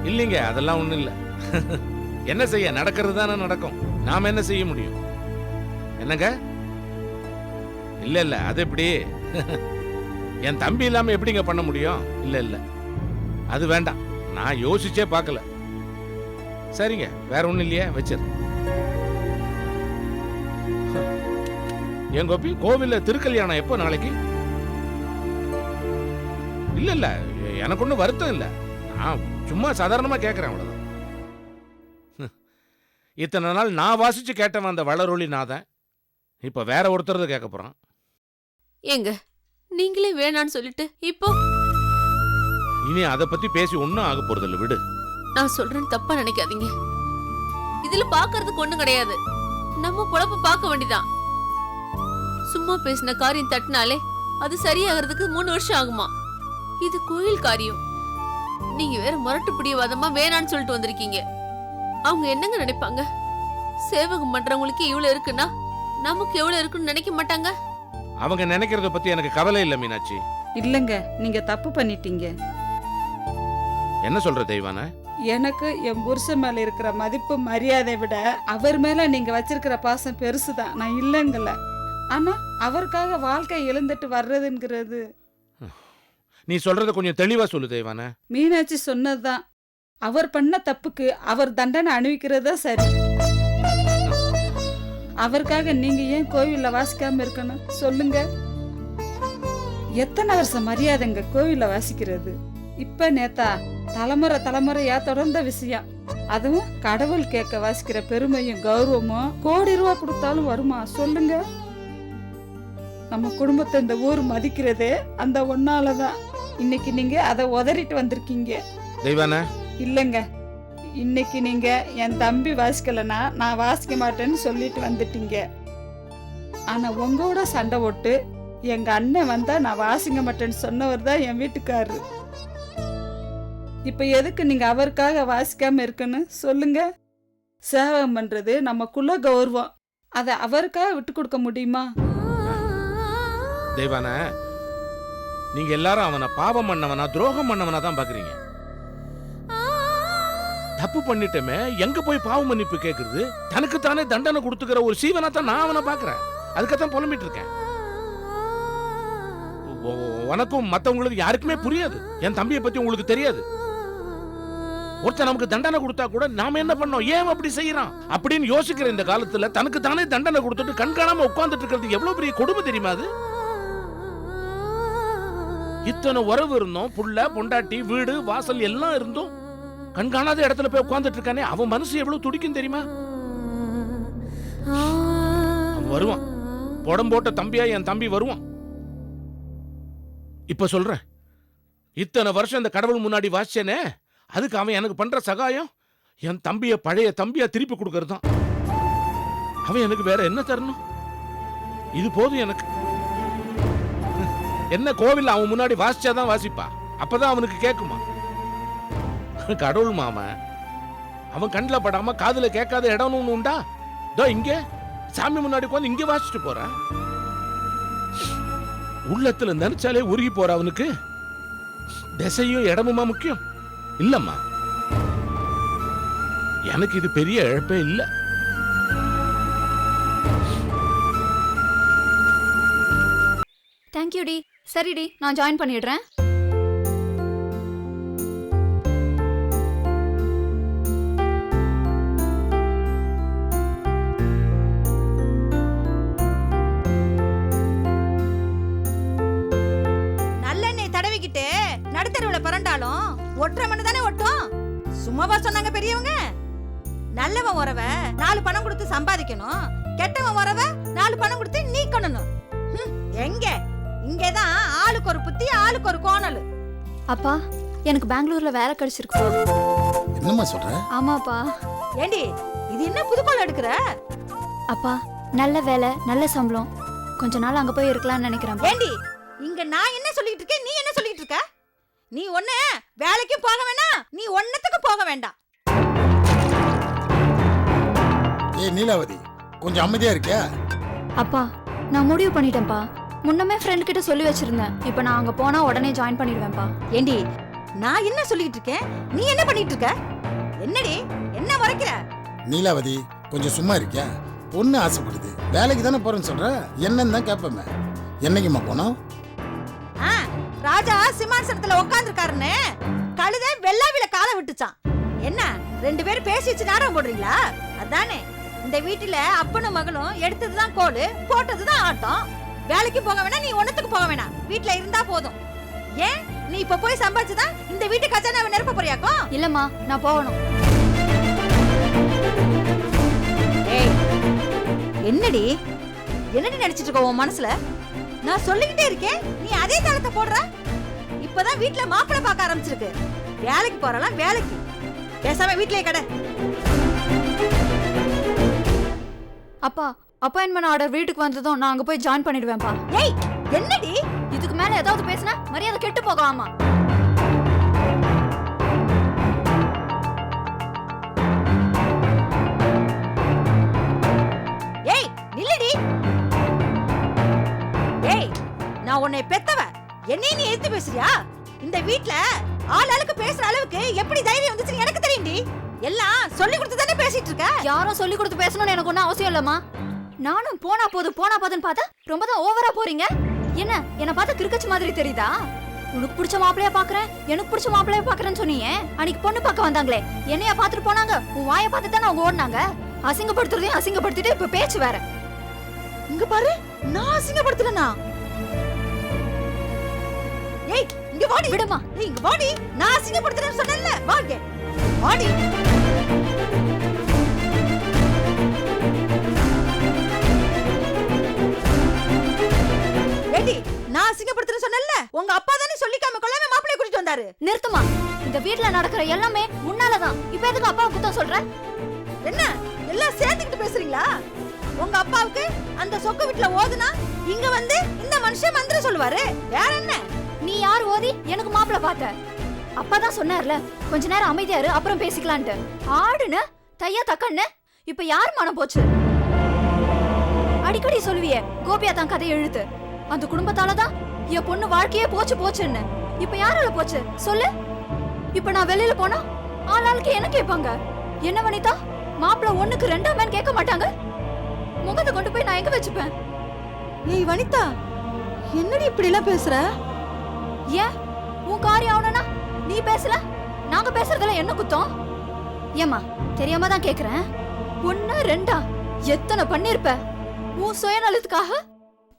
இல்லைங்க, அதெல்லாம் ஒண்ணும் இல்ல. என்ன செய்ய, நடக்கிறது தானே நடக்கும். நாம என்ன செய்ய முடியும்? என்னங்க? இல்ல இல்ல, அது எப்படி? என் தம்பி இல்லாம எப்படிங்க பண்ண முடியும்? இல்ல இல்ல, அது வேண்டாம். நான் யோசிச்சே பார்க்கல. சரிங்க, வேற ஒண்ணும் இல்லையே, வச்சிரு. என் கோபி, கோவில்ல திருக்கல்யாணம் எப்போ நாளைக்கு? இல்ல இல்ல, எனக்கு ஒன்றும் வருத்தம் இல்ல. நான் சும்மா சாதாரணமா கேட்கிறேன், அவ்வளவுதான். இத்தனை நாள் நான் வாசிச்சு கேட்டவன் அந்த வளரொளி நாதன் இப்ப வேற ஒருத்தர் கேட்க போறான். ஏங்க நீங்களே வேணான்னு சொல்லிட்டு இப்போ இனி அதை பத்தி பேசி ஒன்னும் ஆக போறது இல்ல, விடு. நான் சொல்றேன்னு தப்பா நினைக்காதீங்க. இதுல பாக்குறதுக்கு ஒண்ணும் கிடையாது. நம்ம பொழப்பு பார்க்க வேண்டிதான். சும்மா பேசின காரியம் தட்டினாலே அது சரியாகிறதுக்கு 3 வருஷம் ஆகுமா? இது கோயில் காரியம். நீங்க வேற முரட்டு பிடிவாதமா வேணான்னு சொல்லிட்டு வந்திருக்கீங்க. அவங்க என்னங்க நினைப்பாங்க? சேவகம் பண்றவங்களுக்கு இவ்வளவு இருக்குன்னா நமக்கு எவ்வளவு இருக்குன்னு நினைக்க மாட்டாங்க? அவங்க நினைக்கிறத பத்தி எனக்கு கவலை இல்ல மீனாட்சி. இல்லங்க, நீங்க தப்பு பண்ணிட்டீங்க. என்ன சொல்ற தெய்வான? எனக்கு என் புருஷன் மேல இருக்கிற மதிப்பு மரியாதை விட அவர் மேல நீங்க வச்சிருக்கிற பாசம் பெருசுதான். நான் இல்லைங்கல்ல. ஆனா அவருக்காக வாழ்க்கை இழந்துட்டு வர்றதுங்கிறது. நீ சொல்றத கொஞ்சம் தெளிவா சொல்லு தெய்வான. மீனாட்சி சொன்னதுதான். அவர் பண்ண தப்புக்கு அவர் தண்டனை அனுபவிக்கிறதா சரி. அவருக்காக நீங்க ஏன் கோவில்ல வாசிக்காம இருக்கணும் சொல்லுங்க? எத்தனை வருஷம் மரியாதைங்க கோவில்ல வாசிக்கிறது. இப்ப நேத்தா தலைமுறை தலைமுறையா தொடர்ந்த விஷயம். அதுவும் கடவுள் கேட்க வாசிக்கிற பெருமையும் கௌரவமும் கோடி ரூபா கொடுத்தாலும் வருமா சொல்லுங்க? நம்ம குடும்பத்தை இந்த ஊர் மதிக்கிறதே அந்த ஒன்னாலதான். இன்னைக்கு நீங்க அதை உதறிட்டு வந்திருக்கீங்க. தெய்வான இல்லைங்க, இன்னைக்கு நீங்க என் தம்பி வாசிக்கலன்னா நான் வாசிக்க மாட்டேன்னு சொல்லிட்டு வந்துட்டீங்க. ஆனா உங்களோட சண்டை போட்டு எங்க அண்ணன் வந்தா நான் வாசிக்க மாட்டேன்னு சொன்னவர் தான் என் வீட்டுக்காரரு. இப்ப எதுக்கு நீங்க அவருக்காக வாசிக்காம இருக்குன்னு சொல்லுங்க? சேவகம் பண்றது நம்ம குல கௌரவம். அதை அவருக்காக விட்டு கொடுக்க முடியுமா? தெய்வான, நீங்க எல்லாரும் அவனை பாவம் பண்ணவனா துரோகம் பண்ணவனா தான் பாக்குறீங்க. தப்பு பண்ணிட்டமே, எங்க போய் பாவ மன்னிப்பு கேக்குறது? தனக்கு தானே தண்டனை கொடுத்துக்கிற ஒரு சீவனா தான் நான் அவனை பாக்குறேன். அதுக்கத்தான் புலம்பிட்டு இருக்கேன். உனக்கும் மத்தவங்களுக்கு யாருக்குமே புரியாது. என் தம்பியை பத்தி உங்களுக்கு தெரியாது. ஒருத்தர் நமக்கு தண்டனை கொடுத்தா கூட நாம என்ன பண்ணோம், ஏன் அப்படி செய்யறான் அப்படின்னு யோசிக்கிற இந்த காலத்துல தனக்கு தானே தண்டனை கொடுத்துட்டு கண்காணாம உட்கார்ந்துட்டு இருக்கிறது எவ்வளவு பெரிய கொடுமை தெரியுமா? அது இத்தனை உறவு இருந்தோம், புள்ள பொண்டாட்டி வீடு வாசல் எல்லாம் இருந்தும் கண்காணாத இடத்துல போய் உட்கார்ந்துட்டு இருக்கானே, அவன் மனசு எவ்வளவு துடிக்கும் தெரியுமா? அவன் வருவான், புடம் போட்ட தம்பியா என் தம்பி வருவான். இப்ப சொல்றேன், இத்தனை வருஷம் இந்த கடவுள் முன்னாடி வாசிச்சேனே, அதுக்கு அவன் எனக்கு பண்ற சகாயம் என் தம்பிய பழைய தம்பியா திருப்பி கொடுக்கறது தான். அவன் எனக்கு வேற என்ன தரணும்? இது போதும் எனக்கு. என்ன கோவில் அவன் முன்னாடி வாசிச்சாதான் வாசிப்பா? அப்பதான் அவனுக்கு கேட்குமா? கடவுள் மாமன் அவன் கண்ணில் படாம காதுல கேட்காத இடம் ஒண்ணு உண்டா? தோ இங்க சாமி முன்னாடி உட்காந்து இங்க வாசிச்சுட்டு போறான். உள்ளத்துல நினைச்சாலே உருகி போற அவனுக்கு திசையும் இடமுமா முக்கியம் இல்லம்மா. எனக்கு இது பெரிய இழப்பே இல்ல. தேங்க்யூ டி. சரிடி, நான் ஜாயின் பண்ணிடுறேன். நல்லெண்ணெய் தடவிக்கிட்டு நடுத்தருவுல பரண்டாலும் ஒற்றை மண்ணு தானே ஒட்டும். சும்மாவா சொன்னாங்க பெரியவங்க? நல்லவன் உறவ 4 பணம் கொடுத்து சம்பாதிக்கணும், கெட்டவன் உறவ 4 பணம் கொடுத்து நீக்கணும். எங்க இங்கதான் ஆளுக்கு ஒரு புத்தி ஆளுக்கு ஒரு கோணல். அப்பா, எனக்கு பெங்களூர்ல வேலை கிடைச்சிருக்கு. என்னம்மா சொல்ற? ஆமாப்பா. ஏண்டி இது என்ன புதுக்கோள் எடுக்கிற? அப்பா, நல்ல வேலை, நல்ல சம்பளம். கொஞ்ச நாள் அங்க போய் இருக்கலாம்னு நினைக்கிறேன். ஏண்டி இங்க நான் என்ன சொல்லிட்டு இருக்கேன், நீ என்ன சொல்லிட்டு இருக்க? நீ ஒண்ணு வேலைக்கும் போக வேண்டாம், நீ ஒன்னத்துக்கு போக வேண்டாம். ஏய் நீலாவதி, கொஞ்சம் அமைதியா இருக்கியா? அப்பா, நான் முடிவு பண்ணிட்டேன்ப்பா. முன்னமே ஃப்ரெண்ட் கிட்ட சொல்லி வச்சிருந்தேன். இப்போ நான் அங்க போனா உடனே ஜாயின் பண்ணிடுவேன்ப்பா. ஏண்டி நான் என்ன சொல்லிட்டு இருக்கேன், நீ என்ன பண்ணிட்டு இருக்க? என்னடி என்ன முறைக்கிற? நீலாவதி கொஞ்சம் சும்மா இருக்கியா? பொண்ணு ஆசைப்படுது, வேலைக்கு தானே போறேன்னு சொல்ற, என்னன்னு தான் கேட்பேன். என்னைக்குமா போனோம்? ராஜா சிம்மாசனத்துல உட்கார்ந்துருக்காருன்னு கழுதை வெள்ளாவில காலை விட்டுச்சான். என்ன 2 பேரும் பேசி வச்சு நாடகம் போடுறீங்களா? அதானே. இந்த வீட்டுல அப்பனும் மகளும் எடுத்ததுதான் கோலு, போட்டதுதான் ஆட்டம். வேலைக்கு போக வேணாம், நீ ஒன்னத்துக்கு போக வேணாம், வீட்டுல இருந்தா போதும். ஏன் நீ இப்ப போய் சம்பாதிச்சுதான் இந்த வீட்டு கஜானாவை நிரப்ப போறியாக்கும்? இல்லம்மா, நான் போகணும். ஏய், என்னடி என்னடி நினைச்சிட்டு இருக்க உன் மனசுல? நான் சொல்லிக்கிட்டே இருக்கேன், நீ அதே தளத்தை போடுற. இப்பதான் வீட்டுல மாப்பிள்ளை பார்க்க ஆரம்பிச்சிருக்கு. வேலைக்கு போறலாம் வேலைக்கு, பேசாம வீட்லயே கடை. அப்பா, அப்பாயின்மெண்ட் ஆர்டர் வீட்டுக்கு வந்ததும் நான் அங்க போய் ஜாயின் பண்ணிடுவேன்ப்பா. ஏய், என்னடி இதுக்கு மேல ஏதாவது பேசினா மரியாதை கெட்டு போகலாமா? ஏய் நில்லடி. ஏய், நான் உன்னை பெத்தவ, என்னைய நீ எடுத்து பேசுறியா? இந்த வீட்ல ஆளுக்கு பேசுற அளவுக்கு எப்படி தைரியம் வந்துச்சு எனக்கு தெரியும்டி. எல்லாம் சொல்லி கொடுத்து தானே பேசிட்டு இருக்க. யாரும் சொல்லி கொடுத்து பேசணும்னு எனக்கு ஒன்றும் அவசியம் இல்லம்மா. நானும் போனா போதுன்னு பார்த்தா ரொம்ப தான் ஓவரா போறீங்க. என்ன பார்த்தா கிறுக்கச்சு மாதிரி தெரியுதா? உனக்கு பிடிச்ச மாப்பிளையா பாக்குறேன், எனக்கு பிடிச்ச மாப்பிளையா பாக்குறேன்னு சொன்னீங்க. அன்னைக்கு பொண்ணு பார்க்க வந்தாங்களே, என்னையா பாத்துட்டு போனாங்க? உன் வாயை பார்த்து தானே அவங்க ஓடினாங்க. அசிங்கப்படுத்துறதையும் அசிங்கப்படுத்திட்டு இப்ப பேச்சு வேற. இங்க பாரு, நான் அசிங்கப்படுத்துறேனா? ஏய் இங்க வாடி. விடுமா. ஏய் இங்க வாடி, நான் அசிங்கப்படுத்துறேன்னு சொன்னேன்ல, வாங்க வாடி. ஏடி, நான் அசிங்கப்படுத்துறேன்னு சொன்னேன்ல, உங்க அப்பா தானே சொல்லிக்காம கொள்ளாம மாப்பிளைய கூட்டிட்டு வந்தாரு. நிறுத்துமா. இந்த வீட்ல நடக்கிற எல்லாமே உன்னாலதான். இப்ப எதுக்கு அப்பாவை குத்தம் சொல்ற? என்ன எல்லாம் சேர்ந்துக்கிட்டு பேசுறீங்களா? உங்க அப்பாவுக்கு அந்த சொக்க வீட்டுல ஓதுனா இங்க வந்து இந்த மனுஷன் மந்திரம் சொல்லுவாரு, வேற என்ன? நீ யார் ஓதி எனக்கு மாப்பிள பார்த்த? அப்பதான் சொன்னார்ல, கொஞ்ச நேரம் அமைதியா இரு, அப்புறம் பேசிக்கலான்ட்டு. ஆடுன தையா தக்கன்னு இப்ப யார் மனம் போச்சு? அடிக்கடி சொல்லுவியே கோபியா தான் கதை எழுத்து. அந்த குடும்பத்தாலதான் என் பொண்ணு வாழ்க்கையே போச்சுன்னு. இப்ப யாரால போச்சு சொல்லு? இப்ப நான் வெளியில போனா ஆளாளுக்கு என்ன கேட்பாங்க? என்ன வனிதா, மாப்பிள 1க்கு 2ஆமேன்னு கேட்க மாட்டாங்க? முகத்தை கொண்டு போய் நான் எங்க வச்சுப்பேன்? ஏய் வனிதா, என்னடி இப்படி எல்லாம் பேசுற? ஏன் உன் காரியம் ஆகணும்னா நீ பேசல, நாங்க பேசுறதுல என்ன குத்தம்? ஏமா தெரியாம தான் கேக்குறேன். 1 2 எத்தனை பண்ணிருப்ப? உன் சுயநலத்துக்காக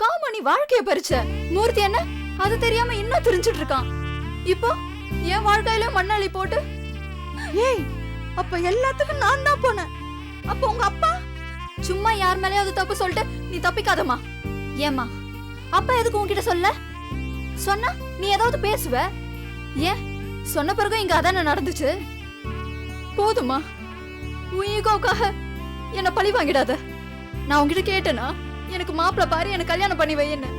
காமணி வாழ்க்கைய பறிச்ச மூர்த்தி என்ன அது தெரியாம இன்னும் தெரிஞ்சிட்டு இருக்கான். இப்போ என் வாழ்க்கையில மண்ணள்ளி போட்டு. ஏய், அப்ப எல்லாத்துக்கும் நான் தான் போனேன். அப்ப உங்க அப்பா? சும்மா யார் மேலயாவது தப்பு சொல்லிட்டு நீ தப்பிக்காதம்மா. ஏமா அப்பா எதுக்கு உன்கிட்ட சொல்ல? சொன்னா நீ ஏதாவது பேசுவ. ஏன் சொன்ன பிறகு இங்க அதானே நடந்துச்சு. போதுமா, உன் ஈகோவுக்காக என்ன பழி வாங்கிடாத. நான் உன்கிட்ட கேட்டேனா எனக்கு மாப்பிள்ள பாரு, எனக்கு கல்யாணம் பண்ணி வைன்னு.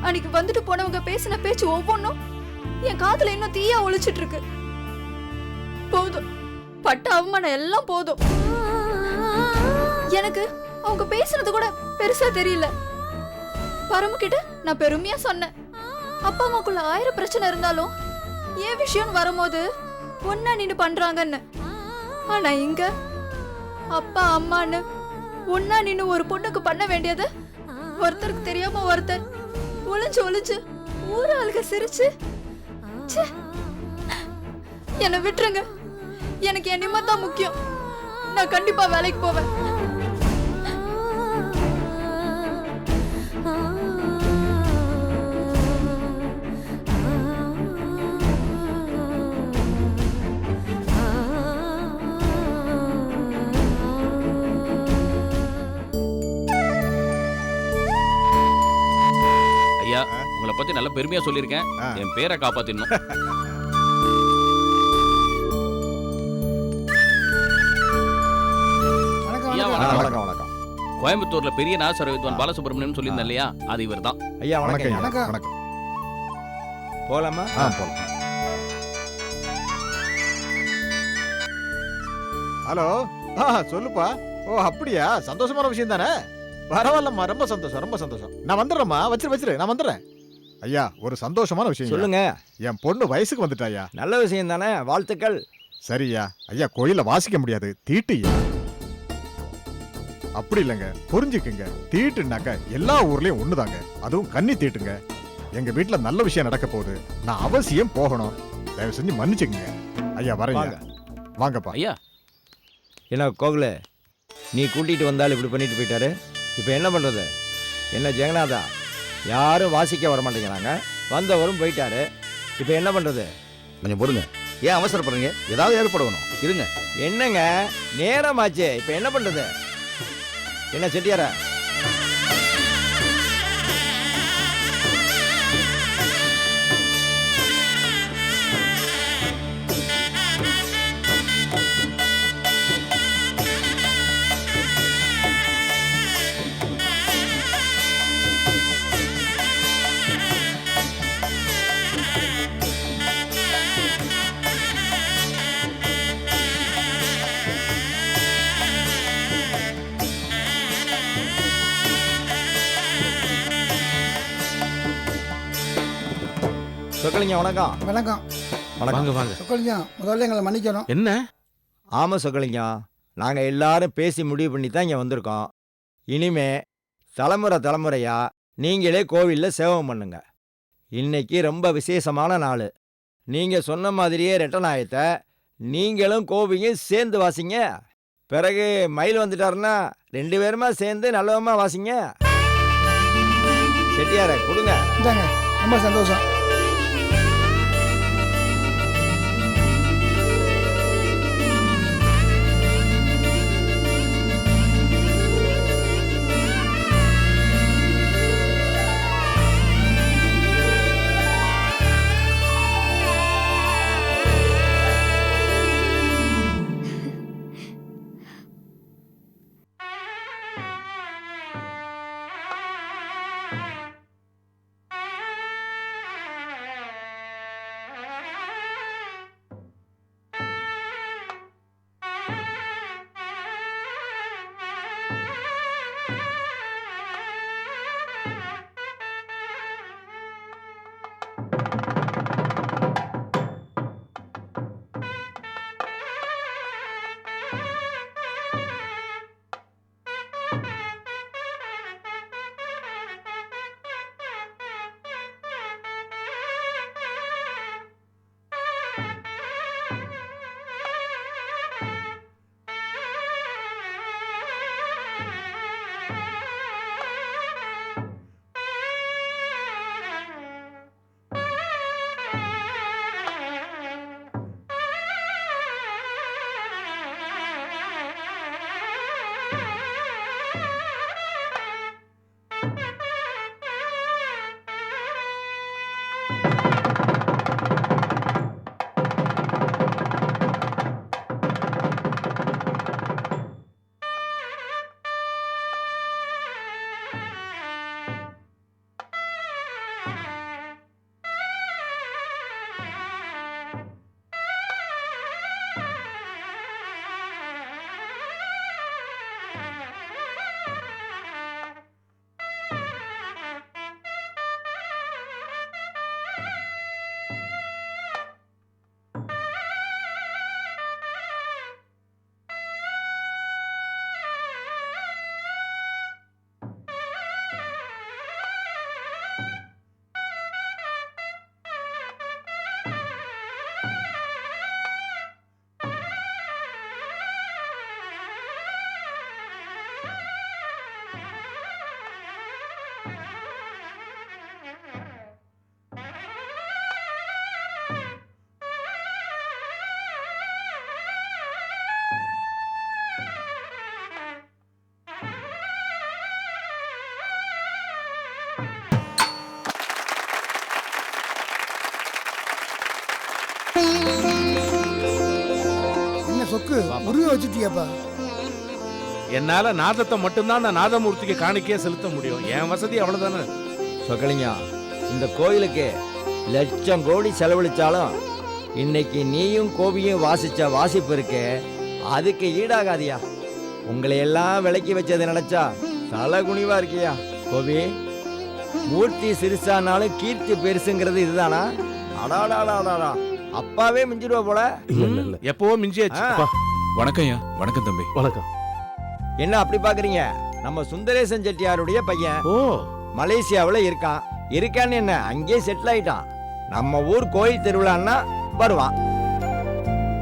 அன்னைக்கு வந்துட்டு போனவங்க பேசின பேச்சு ஒவ்வொன்னும் என் காதுல இன்னும் தீயா ஒழிச்சிட்டு இருக்கு. போதும், பட்ட அவமானம் எல்லாம் போதும். எனக்கு அவங்க பேசுனது கூட பெருசா தெரியல. பரமு கிட்ட நான் பெருமையா சொன்னேன், அப்பா அம்மாக்குள்ள 1000 பிரச்சனை இருந்தாலும் ஏன் விஷயம் வரும்போது ஒன்னா நின்னு பண்றாங்கன்னு. ஆனா இங்க அப்பா அம்மான்னு ஒன்னா நின்னு ஒரு பொண்ணுக்கு பண்ண வேண்டியது ஒருத்தருக்கு தெரியாம ஒருத்தர் ஒளிஞ்சு ஊராளுக சிரிச்சு. என்னை விட்டுருங்க, எனக்கு என் நிம்மதி தான் முக்கியம். நான் கண்டிப்பா வேலைக்கு போவேன். ஐயா, உங்களை பத்தி நல்ல பெருமையா சொல்லியிருக்கேன். என் பேரை காப்பாத்திடணும். ஐயா, வணக்கம் வணக்கம். கோயம்புத்தூர்ல பெரிய நாசர வித்வான் பாலசுப்ரமணியம் சொல்லியிருந்தேன் இல்லையா, அது இவர்தான். ஐயா வணக்கம். வணக்கம். வணக்கம். போலாமா? போலாம். ஹலோ, சொல்லுப்பா. ஓ அப்படியா, சந்தோஷமான விஷயம் தானே. பரவாயில்லம்மா, ரொம்ப சந்தோஷம் ரொம்ப சந்தோஷம். நான் வந்துடுறேம்மா, வச்சிரு நான் வந்துடுறேன். ஐயா ஒரு சந்தோஷமான விஷயம் சொல்லுங்க. என் பொண்ணு வயசுக்கு வந்துட்டா ஐயா. நல்ல விஷயம் தானே, வாழ்த்துக்கள். சரியா ஐயா, கோயில வாசிக்க முடியாது, தீட்டுயா. அப்படி இல்லைங்க, புரிஞ்சுக்குங்க. தீட்டுனாக்க எல்லா ஊர்லயும் ஒண்ணுதாங்க, அதுவும் கன்னி தீட்டுங்க. எங்க வீட்டுல நல்ல விஷயம் நடக்க போகுது, நான் அவசியம் போகணும். தயவு செஞ்சு மன்னிச்சுக்குங்க ஐயா. வரேன். வாங்கப்பா. ஐயா என்ன கோகுல, நீ கூட்டிட்டு வந்தாலும் இப்படி பண்ணிட்டு போயிட்டாரு. இப்போ என்ன பண்றது? என்ன ஜெகநாதா, யாரும் வாசிக்க வர மாட்டேங்கிறாங்க, வந்தவரும் போயிட்டாரு. இப்போ என்ன பண்றது? கொஞ்சம் பொறுங்க, ஏன் அவசரப்படுறீங்க? ஏதாவது ஏற்படணும், இருங்க. என்னங்க நேரமாச்சு, இப்போ என்ன பண்றது? என்ன செட்டியாரா? சொக்கலிங்க வணக்கம். வணக்கம். வாங்க வாங்க. சொக்கலிங்கம், முதல்ல எங்களை மன்னிக்கணும். என்ன? ஆமாம் சொக்கலிங்கம், நாங்கள் எல்லாரும் பேசி முடிவு பண்ணி தான் இங்கே வந்திருக்கோம். இனிமே தலைமுறையா நீங்களே கோவிலில் சேவம் பண்ணுங்க. இன்னைக்கு ரொம்ப விசேஷமான நாள். நீங்கள் சொன்ன மாதிரியே ரெட்டநாயத்தை நீங்களும் கோவிலையும் சேர்ந்து வாசிங்க. பிறகு மயில் வந்துட்டாருன்னா 2 பேருமா சேர்ந்து நல்லவமா வாசிங்க. செட்டியார கொடுங்க. இந்தாங்க, ரொம்ப சந்தோஷம். என்ன சொக்கு உருவ வச்சுட்டியாப்பா? என்னால நாதத்தை மட்டும்தான் அந்த நாதமூர்த்திக்கு காணிக்கையா செலுத்த முடியும். என் வசதி அவ்வளவுதானே. சொக்கலிங்க, இந்த கோயிலுக்கு லட்சம் கோடி செலவழிச்சாலும் இன்னைக்கு நீயும் கோபியும் வாசிச்ச வாசிப்பு இருக்கு, அதுக்கு ஈடாகாதியா. உங்களை எல்லாம் விலக்கி வச்சதை நினைச்சா தலை குனிவா இருக்கியா கோபி. மூர்த்தி சிறுசானாலும் கீர்த்தி பெருசுங்கிறது இதுதானா? அடாடாடாடா, அப்பாவே மிஞ்சிடுவ போல. எப்பவோ மிஞ்சியாச்சு. வணக்கம் ஐயா. வணக்கம் தம்பி. வணக்கம். என்ன அப்படி பாக்குறீங்க? நம்ம சுந்தரேசன் செட்டியாருடைய பையன் ஓ, மலேசியாவுல இருக்கான். இருக்கான்னு என்ன, அங்கேயே செட்டில் ஆயிட்டான். நம்ம ஊர் கோயில் திருவிழான்னா வருவான்.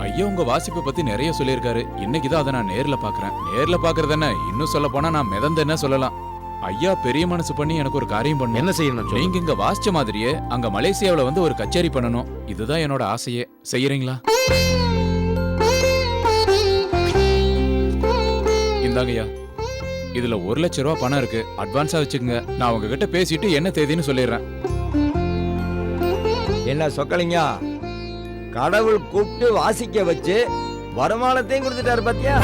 ஐயா உங்க வாசிப்பை பத்தி நிறைய சொல்லியிருக்காரு. இன்னைக்கு தான் அதை நான் நேர்ல பாக்குறேன். நேர்ல பாக்குறது என்ன, இன்னும் சொல்ல போனா நான் மிதந்து என்ன சொல்லலாம். ஐயா பெரிய மனசு பண்ணி எனக்கு ஒரு காரியம் பண்ணணும். என்ன செய்யணும் சொல்லு. நீங்க இங்க வாசிச்ச மாதிரியே அங்க மலேசியாவுல வந்து ஒரு கச்சேரி பண்ணணும். இதுதான் என்னோட ஆசையே. செய்யறீங்களா? இந்தாங்கய்யா, இதுல 1,00,000 ரூபாய் பணம் இருக்கு. அட்வான்ஸா வச்சுக்கோங்க. நான் உங்ககிட்ட பேசிட்டு என்ன தேதின்னு சொல்லிடுறேன். என்ன சொக்கலிங்க, கடவுள் கூப்பிட்டு வாசிக்க வச்சு வருமானத்தையும் கொடுத்துட்டாரு பாத்தியா?